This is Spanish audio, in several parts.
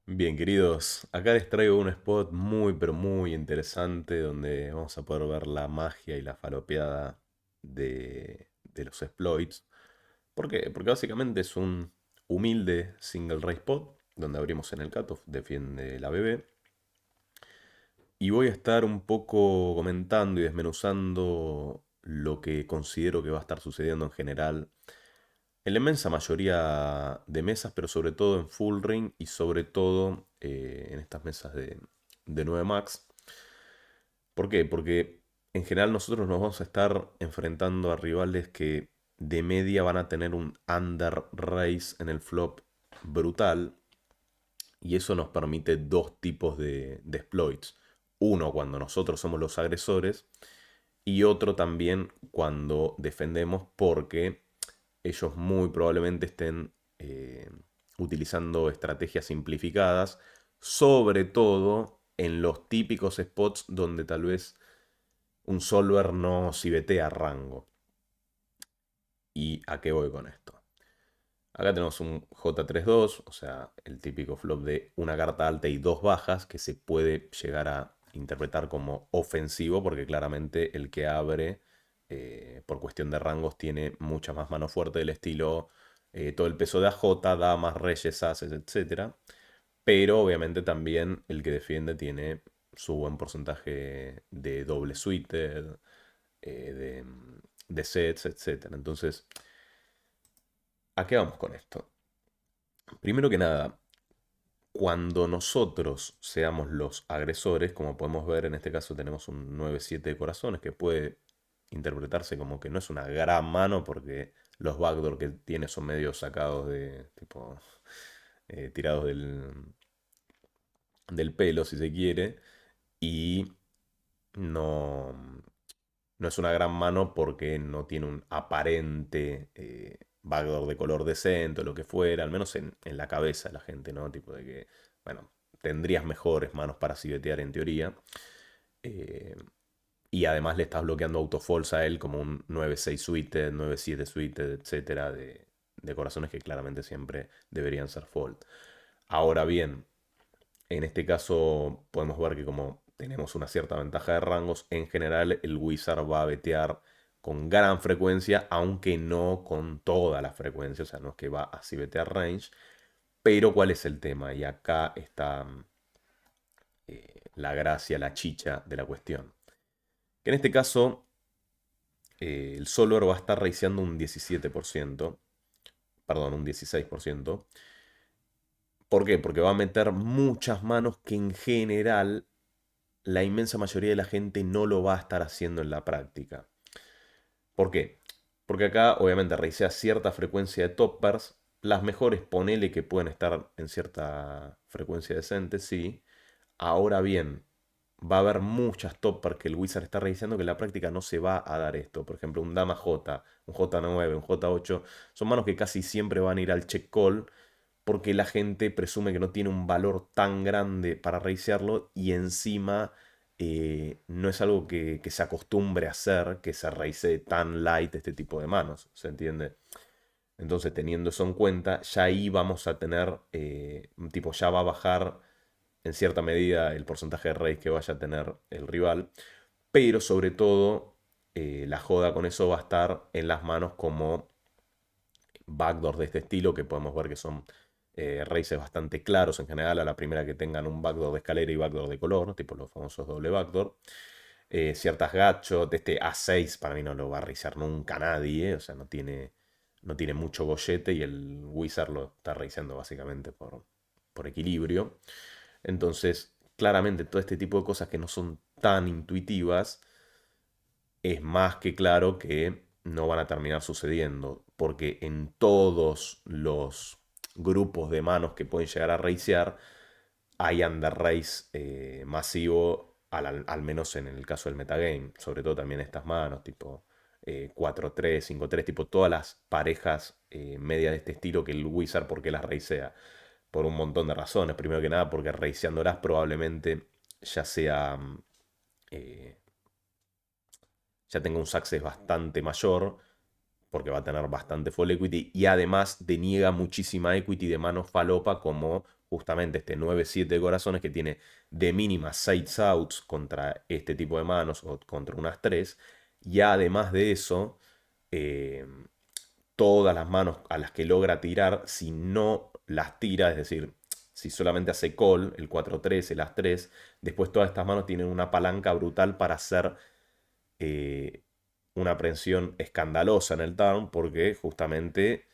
Bien, queridos, acá les traigo un spot muy, pero muy interesante donde vamos a poder ver la magia y la falopeada de los exploits. ¿Por qué? Porque básicamente es un humilde single race spot donde abrimos en el cutoff, defiende la BB. Y voy a estar un poco comentando y desmenuzando lo que considero que va a estar sucediendo en general en la inmensa mayoría de mesas, pero sobre todo en full ring y sobre todo en estas mesas de 9 max. ¿Por qué? Porque en general nosotros nos vamos a estar enfrentando a rivales que de media van a tener un under raise en el flop brutal y eso nos permite dos tipos de exploits. Uno cuando nosotros somos los agresores y otro también cuando defendemos porque ellos muy probablemente estén utilizando estrategias simplificadas, sobre todo en los típicos spots donde tal vez un solver no civetea rango. ¿Y a qué voy con esto? Acá tenemos un J3-2, o sea, el típico flop de una carta alta y dos bajas que se puede llegar a interpretar como ofensivo porque claramente el que abre por cuestión de rangos tiene mucha más mano fuerte del estilo todo el peso de AJ, damas, reyes, ases, etcétera. Pero obviamente también el que defiende tiene su buen porcentaje de doble suited, de sets, etcétera. Entonces, ¿a qué vamos con esto? Primero que nada, cuando nosotros seamos los agresores, como podemos ver, en este caso tenemos un 9-7 de corazones que puede interpretarse como que no es una gran mano porque los backdoor que tiene son medio sacados de, tipo, tirados del pelo, si se quiere, y no, no es una gran mano porque no tiene un aparente backdoor de color decente o lo que fuera, al menos en la cabeza de la gente, ¿no? Tipo de que, bueno, tendrías mejores manos para civetear en teoría. Eh, y además le estás bloqueando autofalls a él como un 9-6 suited, 9-7 suited, etcétera, de corazones que claramente siempre deberían ser fold. Ahora bien, en este caso podemos ver que como tenemos una cierta ventaja de rangos, en general el Wizard va a betear con gran frecuencia, aunque no con toda la frecuencia, o sea, no es que va a así betear range, pero ¿cuál es el tema? Y acá está la gracia, la chicha de la cuestión. Que en este caso el Solver va a estar raceando un 17%, perdón, un 16%. ¿Por qué? Porque va a meter muchas manos que en general la inmensa mayoría de la gente no lo va a estar haciendo en la práctica. ¿Por qué? Porque acá obviamente raicea cierta frecuencia de toppers. Las mejores ponele que pueden estar en cierta frecuencia decente, sí. Ahora bien, va a haber muchas toppers que el Wizard está revisando que en la práctica no se va a dar esto. Por ejemplo, un Dama J, un J9, un J8. Son manos que casi siempre van a ir al check call porque la gente presume que no tiene un valor tan grande para racearlo y encima no es algo que se acostumbre a hacer, que se racee tan light este tipo de manos, ¿se entiende? Entonces, teniendo eso en cuenta, ya ahí vamos a tener, tipo, ya va a bajar en cierta medida el porcentaje de raise que vaya a tener el rival, pero sobre todo la joda con eso va a estar en las manos como backdoors de este estilo, que podemos ver que son races bastante claros en general, a la primera que tengan un backdoor de escalera y backdoor de color, tipo los famosos doble backdoor. Ciertas gachos, de este A6 para mí no lo va a racear nunca nadie, o sea, no tiene mucho gollete y el Wizard lo está raceando básicamente por equilibrio. Entonces, claramente todo este tipo de cosas que no son tan intuitivas es más que claro que no van a terminar sucediendo, porque en todos los grupos de manos que pueden llegar a racear, hay underrace masivo, al menos en el caso del metagame, sobre todo también estas manos, tipo 4-3, 5-3, tipo todas las parejas medias de este estilo que el Wizard, ¿por qué las racea? Por un montón de razones. Primero que nada, porque raceándolas probablemente ya sea eh, ya tenga un success bastante mayor, porque va a tener bastante full equity y además deniega muchísima equity de manos falopa como justamente este 9-7 de corazones que tiene de mínima 6 outs contra este tipo de manos o contra unas 3 y además de eso eh, todas las manos a las que logra tirar, si no las tira, es decir, si solamente hace call, el 4-3, el As-3, después todas estas manos tienen una palanca brutal para hacer eh, una presión escandalosa en el turn, porque justamente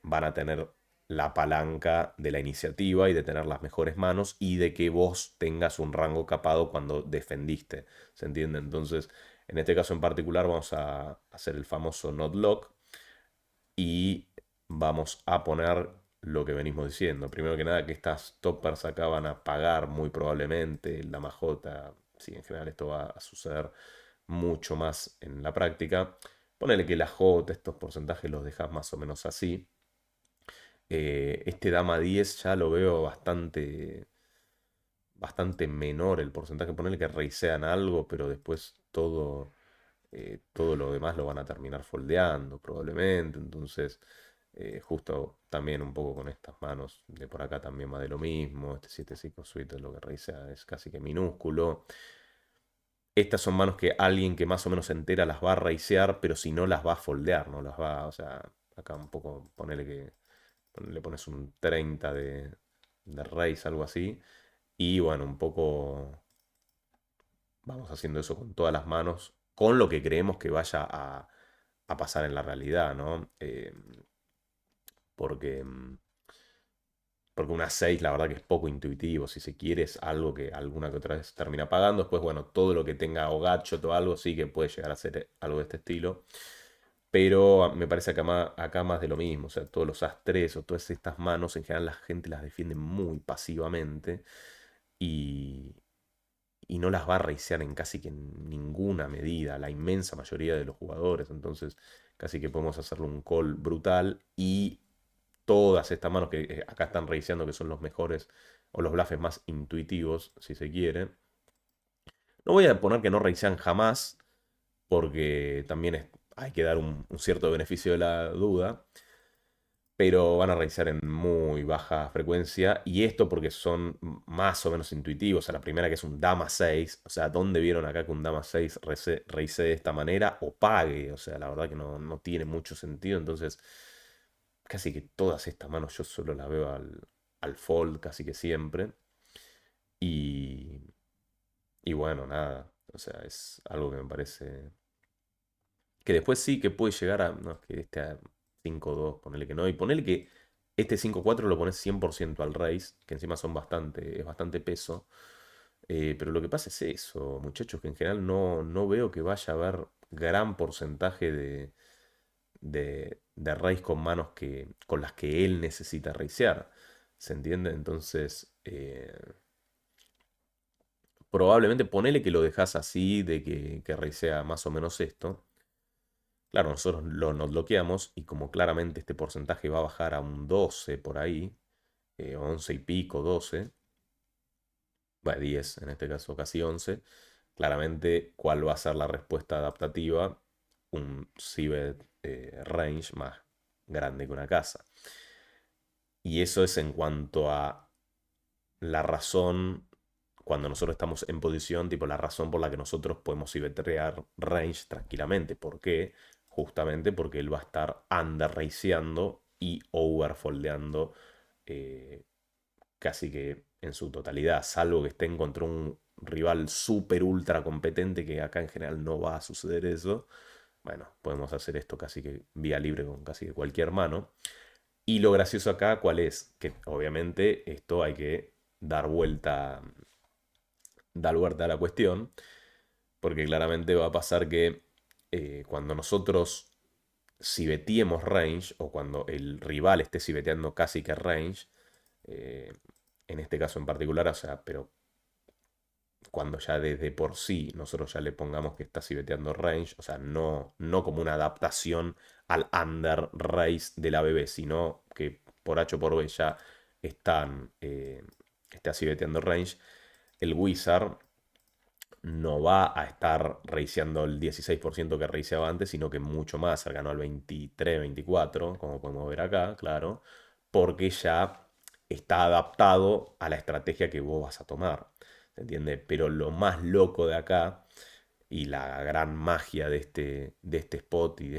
van a tener la palanca de la iniciativa y de tener las mejores manos y de que vos tengas un rango capado cuando defendiste. ¿Se entiende? Entonces, en este caso en particular vamos a hacer el famoso not lock y vamos a poner lo que venimos diciendo. Primero que nada, que estas toppers acá van a pagar muy probablemente la majota. Sí, en general esto va a suceder mucho más en la práctica. Ponele que la J, estos porcentajes los dejas más o menos así. Este dama 10 ya lo veo bastante menor el porcentaje. Ponele que reisean algo, pero después todo lo demás lo van a terminar foldeando probablemente. Entonces, justo también un poco con estas manos de por acá también va de lo mismo. Este 7-5 suite lo que realiza es casi que minúsculo. Estas son manos que alguien que más o menos se entera las va a raisear, pero si no las va a foldear, no las va, o sea, acá un poco ponele que le pones un 30 de raise, algo así. Y bueno, un poco vamos haciendo eso con todas las manos, con lo que creemos que vaya a pasar en la realidad, ¿no? Porque, porque una 6 la verdad que es poco intuitivo, si se quiere es algo que alguna que otra vez termina pagando, después bueno, todo lo que tenga o gacho o algo sí que puede llegar a ser algo de este estilo, pero me parece acá más de lo mismo, o sea, todos los As-3 o todas estas manos en general la gente las defiende muy pasivamente y, y no las va a raisear en casi que en ninguna medida, la inmensa mayoría de los jugadores. Entonces, casi que podemos hacerle un call brutal y todas estas manos que acá están raiseando, que son los mejores o los bluffs más intuitivos, si se quiere. No voy a poner que no raisean jamás, porque también hay que dar un cierto beneficio de la duda, pero van a realizar en muy baja frecuencia. Y esto porque son más o menos intuitivos. O sea, la primera que es un dama 6. O sea, ¿dónde vieron acá que un dama 6 reise de esta manera o pague? O sea, la verdad que no tiene mucho sentido. Entonces, casi que todas estas manos yo solo las veo al fold casi que siempre. Y, y bueno, nada. O sea, es algo que me parece que después sí que puede llegar a. No, es que este a 5-2, ponele que no. Y ponele que este 5-4 lo pones 100% al raise, que encima es bastante peso. Pero lo que pasa es eso, muchachos, que en general no veo que vaya a haber gran porcentaje de raise con manos con las que él necesita raisear. ¿Se entiende? Entonces, probablemente ponele que lo dejas así, de que raisea más o menos esto. Claro, nosotros nos bloqueamos y como claramente este porcentaje va a bajar a un 12 por ahí, 11 y pico, 12, bueno, 10 en este caso, casi 11, claramente cuál va a ser la respuesta adaptativa, un Cbet range más grande que una casa. Y eso es en cuanto a la razón, cuando nosotros estamos en posición, tipo la razón por la que nosotros podemos cibetear range tranquilamente. ¿Por qué? Justamente porque él va a estar under raceando y overfoldeando eh, casi que en su totalidad, salvo que estén contra un rival súper ultra competente, que acá en general no va a suceder eso. Bueno, podemos hacer esto casi que vía libre con casi que cualquier mano. Y lo gracioso acá, ¿cuál es? Que obviamente esto hay que dar vuelta a la cuestión, porque claramente va a pasar que cuando nosotros cibetiemos range, o cuando el rival esté cibeteando casi que range, eh, en este caso en particular, o sea, pero cuando ya desde por sí nosotros ya le pongamos que está cibeteando range, o sea, no como una adaptación al under race de la BB, sino que por H o por B ya está cibeteando range, el Wizard no va a estar raceando el 16% que raceaba antes, sino que mucho más, cercano al 23, 24, como podemos ver acá, claro, porque ya está adaptado a la estrategia que vos vas a tomar. ¿Se entiende? Pero lo más loco de acá y la gran magia de este spot y de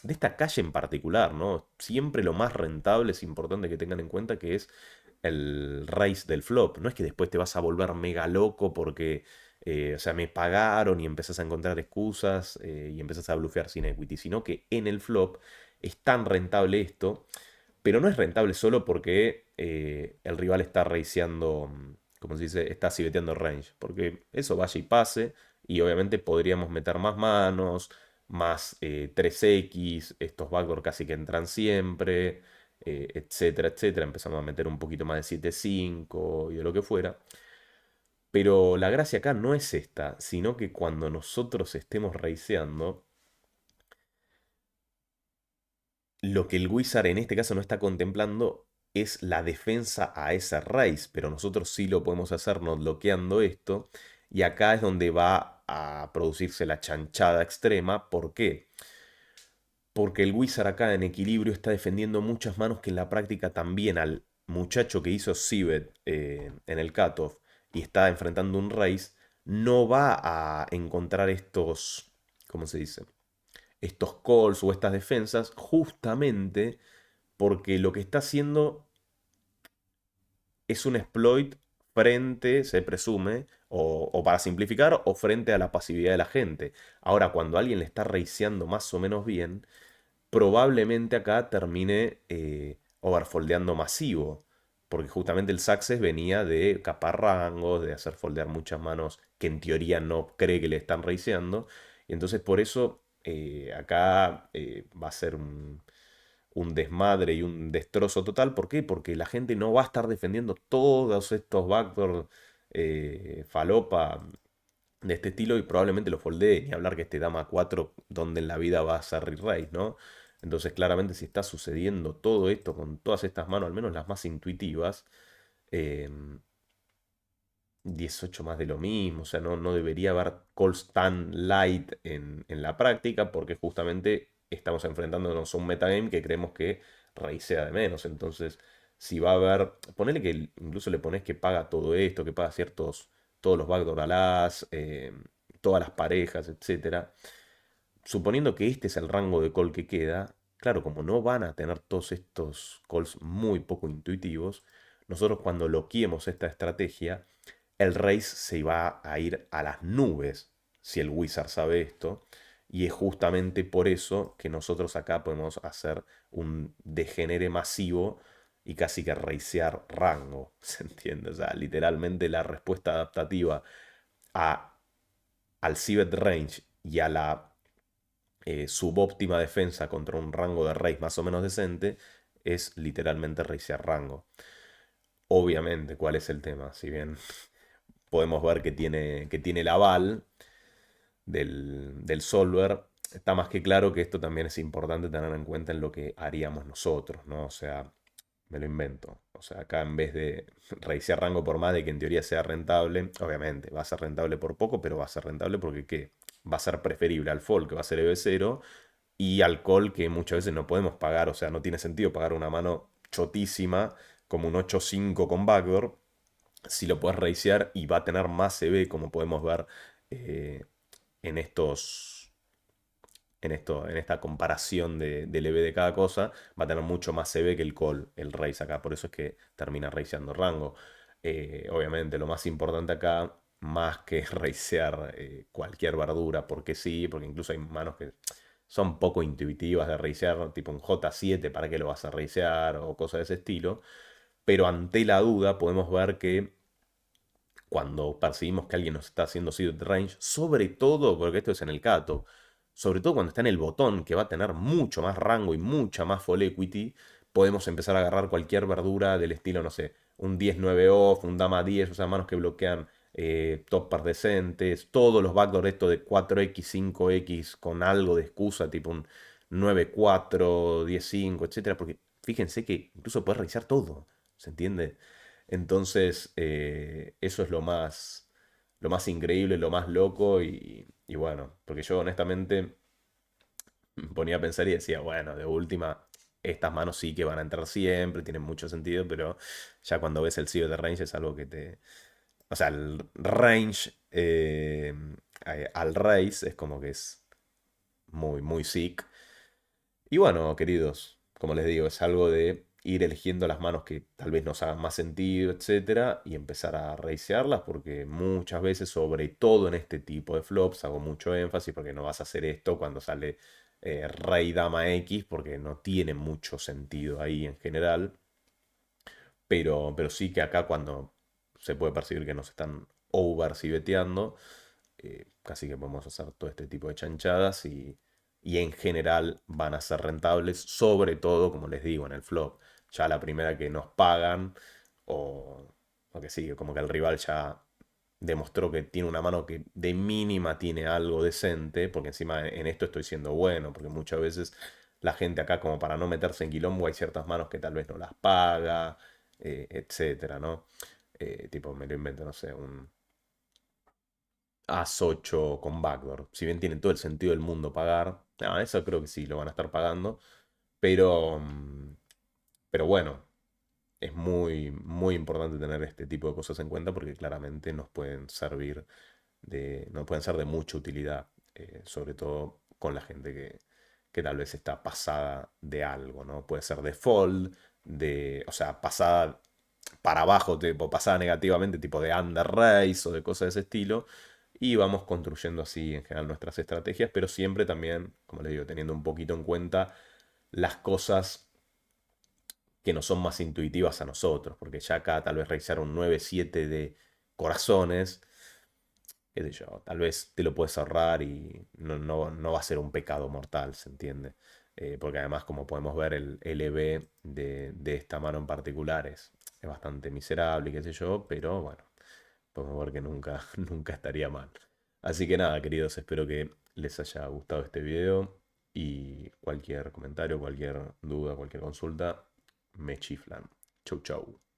esta calle en particular, ¿no? Siempre lo más rentable es importante que tengan en cuenta que es el race del flop. No es que después te vas a volver mega loco porque, o sea, me pagaron y empezás a encontrar excusas y empezás a blufear sin equity, sino que en el flop es tan rentable esto, pero no es rentable solo porque el rival está raceando, como se dice, está civeteando range, porque eso vaya y pase, y obviamente podríamos meter más manos, más 3x, estos backdoor casi que entran siempre, etcétera, etcétera. Empezamos a meter un poquito más de 7-5 y de lo que fuera. Pero la gracia acá no es esta, sino que cuando nosotros estemos raceando, lo que el Wizard en este caso no está contemplando es la defensa a esa raíz, pero nosotros sí lo podemos hacer no bloqueando esto. Y acá es donde va a producirse la chanchada extrema. ¿Por qué? Porque el Wizard acá en equilibrio está defendiendo muchas manos que en la práctica también al muchacho que hizo Sibet en el cutoff y está enfrentando un race, no va a encontrar estos, ¿cómo se dice? Estos calls o estas defensas justamente porque lo que está haciendo es un exploit frente, se presume, o para simplificar, o frente a la pasividad de la gente. Ahora, cuando alguien le está raceando más o menos bien, probablemente acá termine overfoldeando masivo. Porque justamente el Success venía de capar rangos, de hacer foldear muchas manos que en teoría no cree que le están raceando. Y entonces por eso acá va a ser un desmadre y un destrozo total. ¿Por qué? Porque la gente no va a estar defendiendo todos estos backdoor falopa de este estilo y probablemente lo foldee, ni hablar que este dama 4 donde en la vida va a ser re-raise, ¿no? Entonces claramente si está sucediendo todo esto con todas estas manos, al menos las más intuitivas, eh, 18 más de lo mismo, o sea, no debería haber calls tan light en la práctica porque justamente estamos enfrentándonos a un metagame que creemos que raicea de menos. Entonces, si va a haber, ponele que incluso le pones que paga todo esto, que paga todos los backdoor alas, todas las parejas, etcétera. Suponiendo que este es el rango de call que queda, claro, como no van a tener todos estos calls muy poco intuitivos, nosotros cuando loquemos esta estrategia, el race se va a ir a las nubes si el wizard sabe esto. Y es justamente por eso que nosotros acá podemos hacer un degenere masivo y casi que racear rango. ¿Se entiende? O sea, literalmente la respuesta adaptativa a, al Civet Range y a la subóptima defensa contra un rango de race más o menos decente es literalmente racear rango. Obviamente, ¿cuál es el tema? Si bien podemos ver que tiene el aval del solver, está más que claro que esto también es importante tener en cuenta en lo que haríamos nosotros, ¿no? O sea, me lo invento. O sea, acá en vez de racear rango por más de que en teoría sea rentable, obviamente va a ser rentable por poco, pero va a ser rentable porque ¿qué? Va a ser preferible al fall, que va a ser EV0, y al call, que muchas veces no podemos pagar. O sea, no tiene sentido pagar una mano chotísima como un 8-5 con backdoor si lo puedes racear y va a tener más CB, como podemos ver eh, en en esta comparación del EV de cada cosa, va a tener mucho más CB que el call, el race acá. Por eso es que termina raceando rango. Obviamente, lo más importante acá, más que racear cualquier verdura, porque sí, porque incluso hay manos que son poco intuitivas de racear, tipo un J7, ¿para qué lo vas a racear? O cosas de ese estilo. Pero ante la duda podemos ver que cuando percibimos que alguien nos está haciendo seed range, sobre todo, porque esto es en el cato, sobre todo cuando está en el botón, que va a tener mucho más rango y mucha más fall equity, podemos empezar a agarrar cualquier verdura del estilo, no sé, un 10-9 off, un dama 10, o sea, manos que bloquean top par decentes, todos los backdoor esto de 4x, 5x con algo de excusa, tipo un 9-4, 10-5, etcétera, porque fíjense que incluso puedes realizar todo, ¿se entiende? Entonces, eso es lo más increíble, lo más loco y bueno, porque yo honestamente me ponía a pensar y decía, bueno, de última, estas manos sí que van a entrar siempre, tienen mucho sentido, pero ya cuando ves el CEO de range es algo que te... O sea, el range al raise es como que es muy, muy sick. Y bueno, queridos, como les digo, es algo de ir eligiendo las manos que tal vez nos hagan más sentido, etcétera, y empezar a raisearlas, porque muchas veces, sobre todo en este tipo de flops, hago mucho énfasis porque no vas a hacer esto cuando sale Rey Dama X, porque no tiene mucho sentido ahí en general. Pero sí que acá cuando se puede percibir que nos están over cibeteando, casi que podemos hacer todo este tipo de chanchadas y en general van a ser rentables, sobre todo, como les digo, en el flop. Ya la primera que nos pagan, o, o que sí, como que el rival ya demostró que tiene una mano que de mínima tiene algo decente, porque encima en esto estoy siendo bueno, porque muchas veces la gente acá como para no meterse en quilombo hay ciertas manos que tal vez no las paga, etcétera, ¿no? Tipo, me lo invento, no sé, un As 8 con backdoor. Si bien tiene todo el sentido del mundo pagar, no, eso creo que sí lo van a estar pagando, pero, pero bueno, es muy, muy importante tener este tipo de cosas en cuenta porque claramente nos pueden servir nos pueden ser de mucha utilidad, sobre todo con la gente que tal vez está pasada de algo, ¿no? Puede ser de fold, o sea, pasada para abajo, tipo, pasada negativamente, tipo de under race o de cosas de ese estilo. Y vamos construyendo así en general nuestras estrategias, pero siempre también, como les digo, teniendo un poquito en cuenta las cosas que no son más intuitivas a nosotros, porque ya acá tal vez realizar un 9-7 de corazones, qué sé yo, tal vez te lo puedes ahorrar y no va a ser un pecado mortal, ¿se entiende? Porque además, como podemos ver, el LB de esta mano en particular es bastante miserable, y qué sé yo, pero bueno, podemos ver que nunca, nunca estaría mal. Así que nada, queridos, espero que les haya gustado este video y cualquier comentario, cualquier duda, cualquier consulta, me chiflan. Chau, chau.